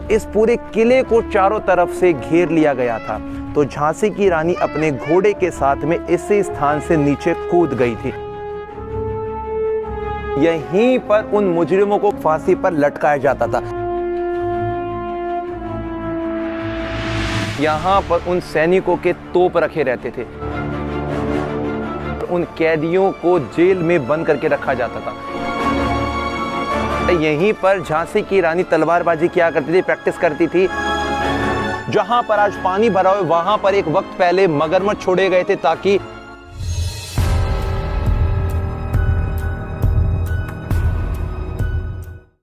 इस पूरे किले को चारों तरफ से घेर लिया गया था, तो झांसी की रानी अपने घोड़े के साथ में इसी स्थान से नीचे कूद गई थी। यहीं पर उन मुजरिमों को फांसी पर लटकाया जाता था। यहां पर उन सैनिकों के तोप रखे रहते थे, उन कैदियों को जेल में बंद करके रखा जाता था। यहीं पर झांसी की रानी तलवारबाजी किया करती थी, प्रैक्टिस करती थी। जहां पर आज पानी भरा हुआ, वहां पर एक वक्त पहले मगरमच्छ छोड़े गए थे ताकि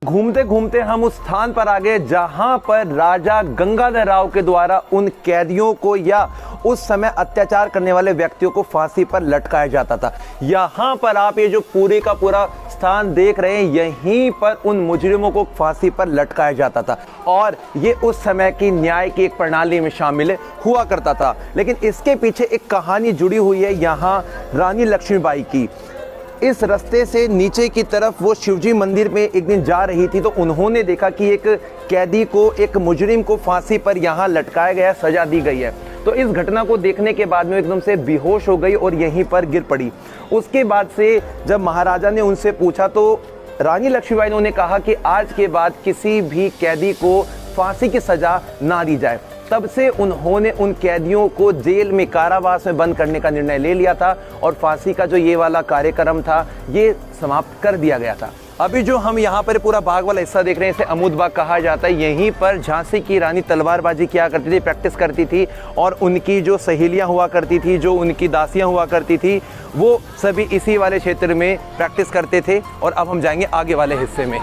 घूमते घूमते हम उस स्थान पर आ गए जहां पर राजा गंगाधर राव के द्वारा उन कैदियों को या उस समय अत्याचार करने वाले व्यक्तियों को फांसी पर लटकाया जाता था। यहां पर आप ये जो पूरे का पूरा स्थान देख रहे हैं, यहीं पर उन मुजरिमों को फांसी पर लटकाया जाता था और ये उस समय की न्याय की एक प्रणाली में शामिल हुआ करता था। लेकिन इसके पीछे एक कहानी जुड़ी हुई है यहाँ रानी लक्ष्मीबाई की। इस रास्ते से नीचे की तरफ वो शिवजी मंदिर में एक दिन जा रही थी, तो उन्होंने देखा कि एक कैदी को, एक मुजरिम को फांसी पर यहाँ लटकाया गया, सजा दी गई है। तो इस घटना को देखने के बाद में एकदम से बेहोश हो गई और यहीं पर गिर पड़ी। उसके बाद से जब महाराजा ने उनसे पूछा तो रानी लक्ष्मीबाई ने उन्हें कहा कि आज के बाद किसी भी कैदी को फांसी की सजा ना दी जाए। तब से उन्होंने उन कैदियों को जेल में, कारावास में बंद करने का निर्णय ले लिया था और फांसी का जो ये वाला कार्यक्रम था ये समाप्त कर दिया गया था। अभी जो हम यहाँ पर पूरा बाग वाला हिस्सा देख रहे हैं, इसे अमूद बाग कहा जाता है। यहीं पर झांसी की रानी तलवारबाजी किया करती थी, प्रैक्टिस करती थी और उनकी जो सहेलियाँ हुआ करती थी, जो उनकी दासियाँ हुआ करती थी, वो सभी इसी वाले क्षेत्र में प्रैक्टिस करते थे। और अब हम जाएंगे आगे वाले हिस्से में।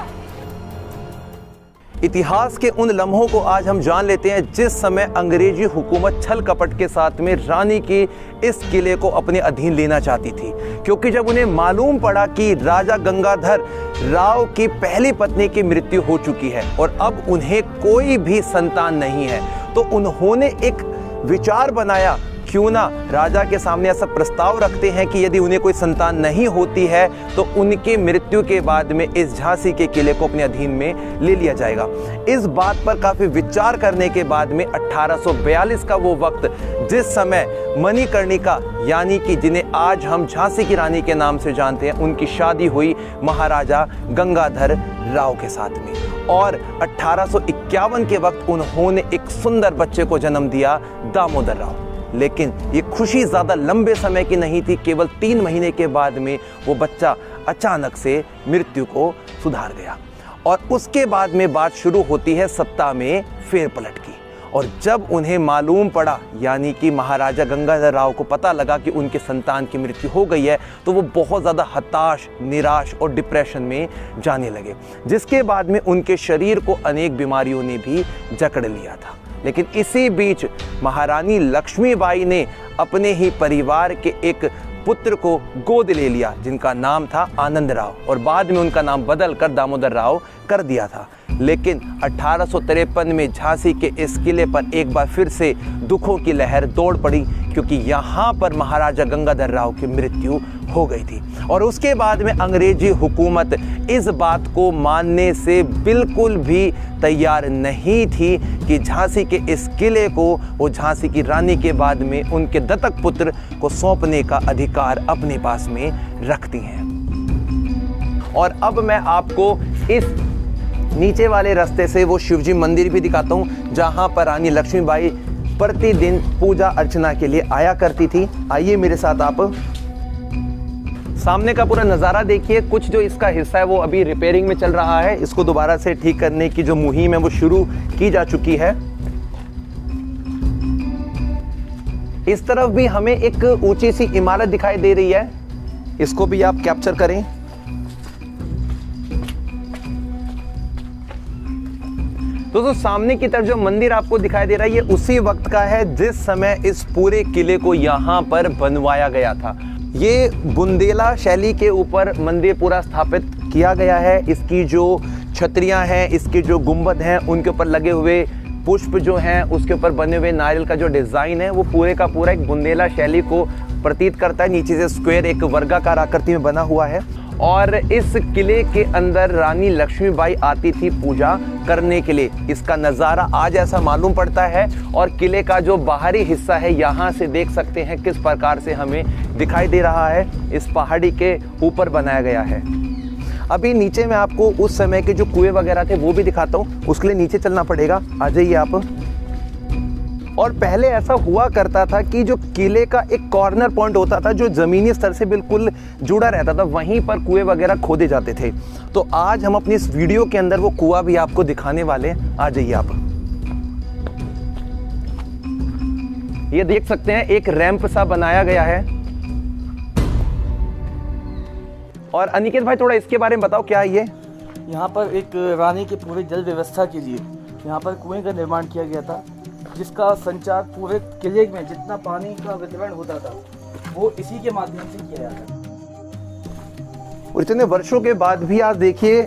इतिहास के उन लम्हों को आज हम जान लेते हैं जिस समय अंग्रेजी हुकूमत छल कपट के साथ में रानी की इस किले को अपने अधीन लेना चाहती थी, क्योंकि जब उन्हें मालूम पड़ा कि राजा गंगाधर राव की पहली पत्नी की मृत्यु हो चुकी है और अब उन्हें कोई भी संतान नहीं है, तो उन्होंने एक विचार बनाया, क्यों ना राजा के सामने ऐसा प्रस्ताव रखते हैं कि यदि उन्हें कोई संतान नहीं होती है तो उनकी मृत्यु के बाद में इस झांसी के किले को अपने अधीन में ले लिया जाएगा। इस बात पर काफी विचार करने के बाद में 1842 का वो वक्त, जिस समय मणिकर्णिका यानी कि जिन्हें आज हम झांसी की रानी के नाम से जानते हैं, उनकी शादी हुई महाराजा गंगाधर राव के साथ में और 1851 के वक्त उन्होंने एक सुंदर बच्चे को जन्म दिया, दामोदर राव। लेकिन ये खुशी ज़्यादा लंबे समय की नहीं थी। केवल 3 महीने के बाद में वो बच्चा अचानक से मृत्यु को सुधार गया और उसके बाद में बात शुरू होती है सत्ता में फेरपलट की। और जब उन्हें मालूम पड़ा, यानी कि महाराजा गंगाधर राव को पता लगा कि उनके संतान की मृत्यु हो गई है, तो वो बहुत ज़्यादा हताश, निराश और डिप्रेशन में जाने लगे, जिसके बाद में उनके शरीर को अनेक बीमारियों ने भी जकड़ लिया था। लेकिन इसी बीच महारानी लक्ष्मीबाई ने अपने ही परिवार के एक पुत्र को गोद ले लिया, जिनका नाम था आनंद राव, और बाद में उनका नाम बदल कर दामोदर राव कर दिया था। लेकिन 1853 में झांसी के इस किले पर एक बार फिर से दुखों की लहर दौड़ पड़ी, क्योंकि यहाँ पर महाराजा गंगाधर राव की मृत्यु हो गई थी। और उसके बाद में अंग्रेजी हुकूमत इस बात को मानने से बिल्कुल भी तैयार नहीं थी कि झांसी के इस किले को वो झांसी की रानी के बाद में उनके दत्तक पुत्र को सौंपने का अधिकार अपने पास में रखती हैं। और अब मैं आपको इस नीचे वाले रास्ते से वो शिवजी मंदिर भी दिखाता हूँ, जहाँ पर रानी लक्ष्मीबाई प्रतिदिन पूजा अर्चना के लिए आया करती थी। आइए मेरे साथ आप सामने का पूरा नज़ारा देखिए। कुछ जो इसका हिस्सा है वो अभी रिपेयरिंग में चल रहा है, इसको दोबारा से ठीक करने की जो मुहिम है वो शुरू की जा चुकी है। इस तरफ भी हमें एक ऊंची सी इमारत दिखाई दे रही है, इसको भी आप कैप्चर करें। दोस्तों सामने की तरफ जो मंदिर आपको दिखाई दे रहा है, ये उसी वक्त का है जिस समय इस पूरे किले को यहाँ पर बनवाया गया था। ये बुंदेला शैली के ऊपर मंदिर पूरा स्थापित किया गया है। इसकी जो छतरियाँ हैं, इसके जो गुंबद हैं, उनके ऊपर लगे हुए पुष्प जो हैं, उसके ऊपर बने हुए नारियल का जो डिज़ाइन है, वो पूरे का पूरा एक बुंदेला शैली को प्रतीत करता है। नीचे से स्क्वायर एक वर्गाकार आकृति में बना हुआ है। और इस किले के अंदर रानी लक्ष्मीबाई आती थी पूजा करने के लिए। इसका नज़ारा आज ऐसा मालूम पड़ता है और किले का जो बाहरी हिस्सा है यहाँ से देख सकते हैं किस प्रकार से हमें दिखाई दे रहा है। इस पहाड़ी के ऊपर बनाया गया है। अभी नीचे मैं आपको उस समय के जो कुएं वगैरह थे वो भी दिखाता हूँ, उसके लिए नीचे चलना पड़ेगा। आ जाइए आप। और पहले ऐसा हुआ करता था कि जो किले का एक कॉर्नर पॉइंट होता था जो ज़मीनी स्तर से बिल्कुल जुड़ा रहता था, वहीं पर कुएं वगैरह खोदे जाते थे। तो आज हम अपनी इस वीडियो के अंदर वो कुआं भी आपको दिखाने वाले हैं। आ जाइए आप। ये देख सकते हैं एक रैंप सा बनाया गया है। और अनिकेत भाई थोड़ा इसके बारे में बताओ, क्या है ये? यहाँ पर एक रानी की पूरी जल व्यवस्था के लिए यहाँ पर कुएं का निर्माण किया गया था, जिसका संचार पूरे किले में जितना पानी का वितरण होता था वो इसी के माध्यम से किया जाता था। और इतने वर्षों के बाद भी आप देखिए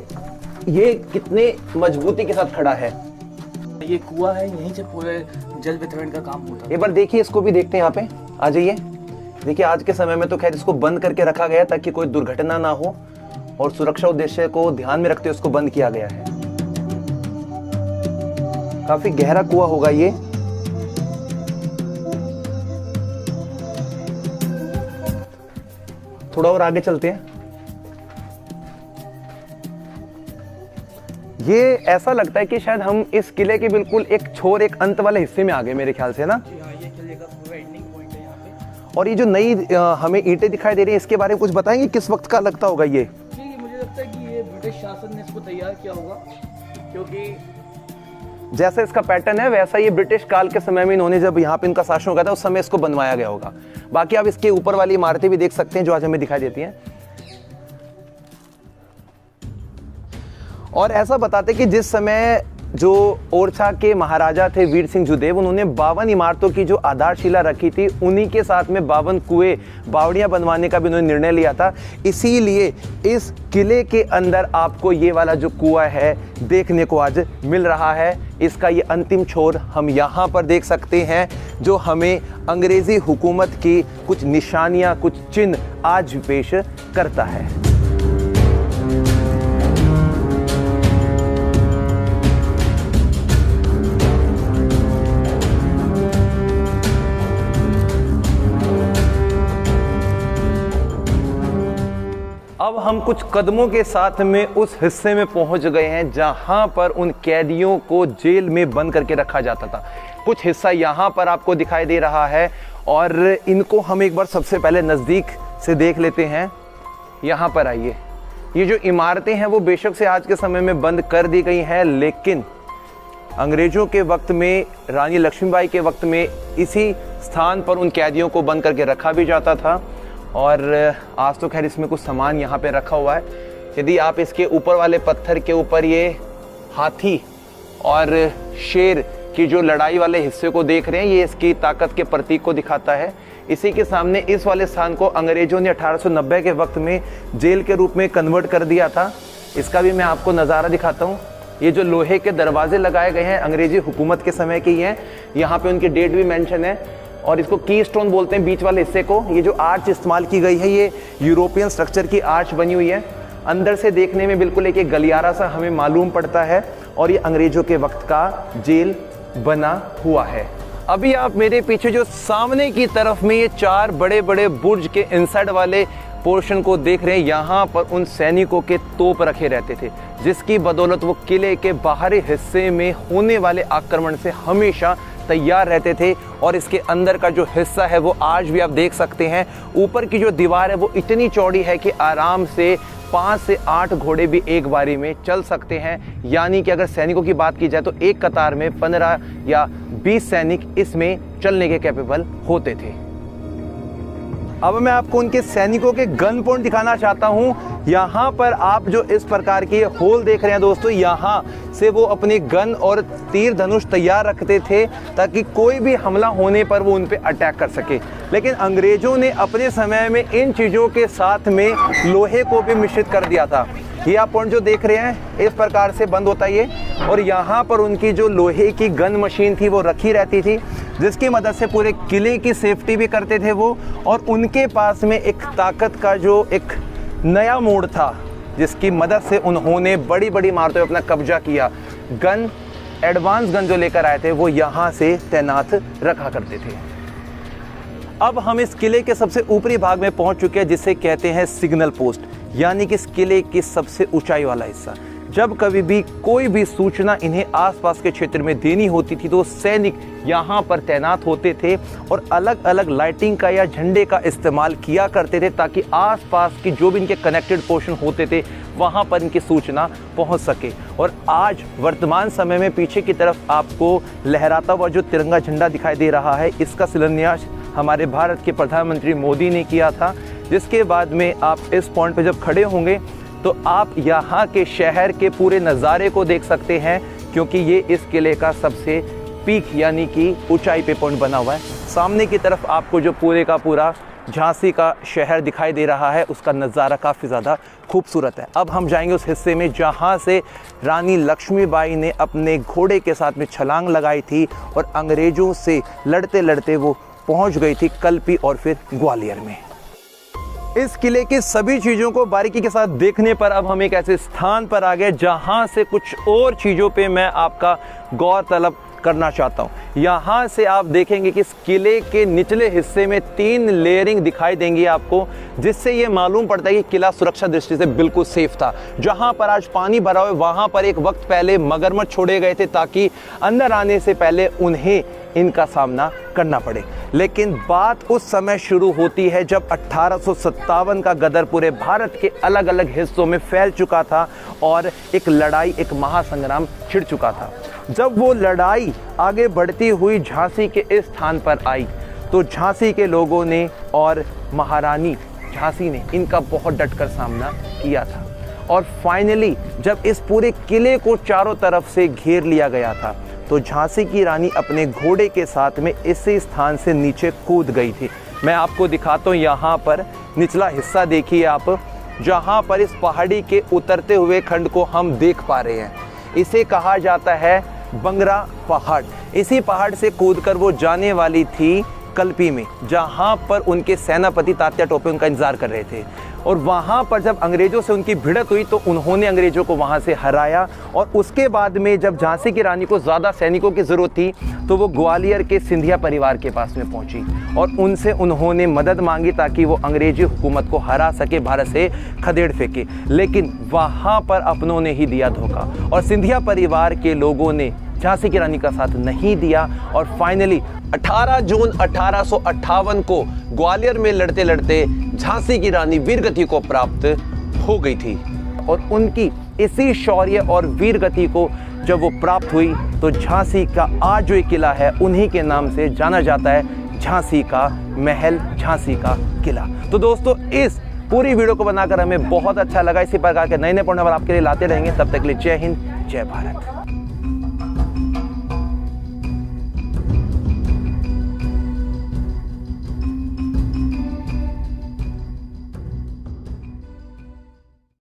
ये कितने मजबूती के साथ खड़ा है। ये कुआं है, यहीं से पूरे जल वितरण का काम होता है। एक बार देखिए, इसको भी देखते हैं। यहाँ पे आ जाइए। देखिए आज के समय में तो खैर इसको बंद करके रखा गया ताकि कोई दुर्घटना ना हो और सुरक्षा उद्देश्य को ध्यान में रखते हुए उसको बंद किया गया है। काफी गहरा कुआं होगा ये। थोड़ा और आगे चलते हैं। ये ऐसा लगता है कि शायद हम इस किले के बिल्कुल एक छोर एक अंत वाले हिस्से में आ गए मेरे ख्याल से ना। ये किले का पूरा एंडिंग पॉइंट है यहाँ पे। और ये जो नई हमें ईंटें दिखाई दे रही हैं, इसके बारे में कुछ बताएंगे, किस वक्त का लगता होगा ये? मुझे लगता है कि ये ब्रिटिश शासन ने इसको तैयार किया होगा, क्योंकि जैसा इसका पैटर्न है वैसा ये ब्रिटिश काल के समय में इन्होंने जब यहाँ पे इनका शासन हो गया था उस समय इसको बनवाया गया होगा। बाकी आप इसके ऊपर वाली इमारतें भी देख सकते हैं जो आज हमें दिखाई देती हैं। और ऐसा बताते कि जिस समय जो ओरछा के महाराजा थे वीर सिंह जुदेव, उन्होंने 52 इमारतों की जो आधारशिला रखी थी, उन्हीं के साथ में 52 कुएं बावड़ियां बनवाने का भी उन्होंने निर्णय लिया था। इसीलिए इस किले के अंदर आपको ये वाला जो कुआं है देखने को आज मिल रहा है। इसका ये अंतिम छोर हम यहाँ पर देख सकते हैं, जो हमें अंग्रेजी हुकूमत की कुछ निशानियां, कुछ चिन्ह आज भी पेश करता है। अब हम कुछ कदमों के साथ में उस हिस्से में पहुंच गए हैं जहां पर उन कैदियों को जेल में बंद करके रखा जाता था। कुछ हिस्सा यहां पर आपको दिखाई दे रहा है और इनको हम एक बार सबसे पहले नज़दीक से देख लेते हैं। यहां पर आइए। ये जो इमारतें हैं वो बेशक से आज के समय में बंद कर दी गई हैं, लेकिन अंग्रेज़ों के वक्त में, रानी लक्ष्मीबाई के वक्त में इसी स्थान पर उन कैदियों को बंद करके रखा भी जाता था। और आज तो खैर इसमें कुछ सामान यहाँ पे रखा हुआ है। यदि आप इसके ऊपर वाले पत्थर के ऊपर ये हाथी और शेर की जो लड़ाई वाले हिस्से को देख रहे हैं, ये इसकी ताकत के प्रतीक को दिखाता है। इसी के सामने इस वाले स्थान को अंग्रेजों ने 1890 के वक्त में जेल के रूप में कन्वर्ट कर दिया था। इसका भी मैं आपको नज़ारा दिखाता हूँ। ये जो लोहे के दरवाजे लगाए गए हैं अंग्रेजी हुकूमत के समय के ही हैं। यहाँ पे उनकी डेट भी मेंशन है और इसको की स्टोन बोलते हैं बीच वाले हिस्से को। ये जो आर्च इस्तेमाल की गई है ये यूरोपियन स्ट्रक्चर की आर्च बनी हुई है। अंदर से देखने में बिल्कुल एक गलियारा सा हमें मालूम पड़ता है और ये अंग्रेजों के वक्त का जेल बना हुआ है। अभी आप मेरे पीछे जो सामने की तरफ में ये 4 बड़े बड़े बुर्ज के इनसाइड वाले पोर्शन को देख रहे हैं, यहाँ पर उन सैनिकों के तोप रखे रहते थे, जिसकी बदौलत वो किले के बाहरी हिस्से में होने वाले आक्रमण से हमेशा तैयार रहते थे। और इसके अंदर का जो हिस्सा है वो आज भी आप देख सकते हैं। ऊपर की जो दीवार है वो इतनी चौड़ी है कि आराम से 5 से 8 घोड़े भी एक बारी में चल सकते हैं। यानी कि अगर सैनिकों की बात की जाए तो एक कतार में 15 या 20 सैनिक इसमें चलने के कैपेबल होते थे। अब मैं आपको उनके सैनिकों के गन पॉइंट दिखाना चाहता हूं। यहाँ पर आप जो इस प्रकार के होल देख रहे हैं दोस्तों, यहाँ से वो अपनी गन और तीर धनुष तैयार रखते थे ताकि कोई भी हमला होने पर वो उन पे अटैक कर सके। लेकिन अंग्रेजों ने अपने समय में इन चीज़ों के साथ में लोहे को भी मिश्रित कर दिया था। ये आप पॉइंट जो देख रहे हैं इस प्रकार से बंद होता है ये, और यहाँ पर उनकी जो लोहे की गन मशीन थी वो रखी रहती थी, जिसकी मदद से पूरे किले की सेफ्टी भी करते थे वो। और उनके पास में एक ताकत का जो एक नया मोड़ था जिसकी मदद से उन्होंने बड़ी बड़ी इमारतों पर अपना कब्जा किया। गन, एडवांस गन जो लेकर आए थे वो यहाँ से तैनात रखा करते थे। अब हम इस किले के सबसे ऊपरी भाग में पहुंच चुके हैं जिसे कहते हैं सिग्नल पोस्ट, यानी कि इस किले की सबसे ऊंचाई वाला हिस्सा। जब कभी भी कोई भी सूचना इन्हें आसपास के क्षेत्र में देनी होती थी तो सैनिक यहाँ पर तैनात होते थे और अलग अलग लाइटिंग का या झंडे का इस्तेमाल किया करते थे ताकि आसपास की जो भी इनके कनेक्टेड पोर्शन होते थे वहाँ पर इनकी सूचना पहुँच सके। और आज वर्तमान समय में पीछे की तरफ आपको लहराता हुआ जो तिरंगा झंडा दिखाई दे रहा है, इसका शिलान्यास हमारे भारत के प्रधानमंत्री मोदी ने किया था। जिसके बाद में आप इस पॉइंट पर जब खड़े होंगे तो आप यहाँ के शहर के पूरे नज़ारे को देख सकते हैं, क्योंकि ये इस किले का सबसे पीक यानी कि ऊंचाई पे पॉइंट बना हुआ है। सामने की तरफ आपको जो पूरे का पूरा झांसी का शहर दिखाई दे रहा है उसका नज़ारा काफ़ी ज़्यादा खूबसूरत है। अब हम जाएंगे उस हिस्से में जहाँ से रानी लक्ष्मीबाई ने अपने घोड़े के साथ में छलांग लगाई थी और अंग्रेज़ों से लड़ते लड़ते वो पहुँच गई थी कल्पी और फिर ग्वालियर में। इस किले की सभी चीज़ों को बारीकी के साथ देखने पर अब हम एक ऐसे स्थान पर आ गए जहां से कुछ और चीज़ों पे मैं आपका गौर तलब करना चाहता हूं। यहाँ से आप देखेंगे कि इस किले के निचले हिस्से में 3 लेयरिंग दिखाई देंगी आपको, जिससे ये मालूम पड़ता है कि किला सुरक्षा दृष्टि से बिल्कुल सेफ था। जहाँ पर आज पानी भरा हुआ है वहाँ पर एक वक्त पहले मगरमच्छ छोड़े गए थे ताकि अंदर आने से पहले उन्हें इनका सामना करना पड़े। लेकिन बात उस समय शुरू होती है जब 1857 का गदर पूरे भारत के अलग अलग हिस्सों में फैल चुका था और एक लड़ाई, एक महासंग्राम छिड़ चुका था। जब वो लड़ाई आगे बढ़ती हुई झांसी के इस स्थान पर आई तो झांसी के लोगों ने और महारानी झांसी ने इनका बहुत डटकर सामना किया था। और फाइनली जब इस पूरे किले को चारों तरफ से घेर लिया गया था तो झांसी की रानी अपने घोड़े के साथ में इसी स्थान से नीचे कूद गई थी। मैं आपको दिखाता हूँ, यहाँ पर निचला हिस्सा देखिए आप, जहाँ पर इस पहाड़ी के उतरते हुए खंड को हम देख पा रहे हैं। इसे कहा जाता है बंगरा पहाड़। इसी पहाड़ से कूदकर वो जाने वाली थी कल्पी में, जहाँ पर उनके सेनापति तात्या टोपे उनका इंतजार कर रहे थे। और वहाँ पर जब अंग्रेज़ों से उनकी भिड़त हुई तो उन्होंने अंग्रेज़ों को वहाँ से हराया। और उसके बाद में जब झांसी की रानी को ज़्यादा सैनिकों की ज़रूरत थी तो वो ग्वालियर के सिंधिया परिवार के पास में पहुँची और उनसे उन्होंने मदद मांगी ताकि वो अंग्रेज़ी हुकूमत को हरा सके, भारत से खदेड़ फेंके। लेकिन वहाँ पर अपनों ने ही दिया धोखा और सिंधिया परिवार के लोगों ने झांसी की रानी का साथ नहीं दिया। और फाइनली 18 जून 1858 को ग्वालियर में लड़ते लड़ते झांसी की रानी वीरगति को प्राप्त हो गई थी। और उनकी इसी शौर्य और वीरगति को जब वो प्राप्त हुई तो झांसी का आज जो किला है उन्हीं के नाम से जाना जाता है, झांसी का महल, झांसी का किला। तो दोस्तों इस पूरी वीडियो को बनाकर हमें बहुत अच्छा लगा। इसी प्रकार के नए नए पढ़ने वाले आपके लिए लाते रहेंगे। तब तक के लिए जय हिंद, जय भारत।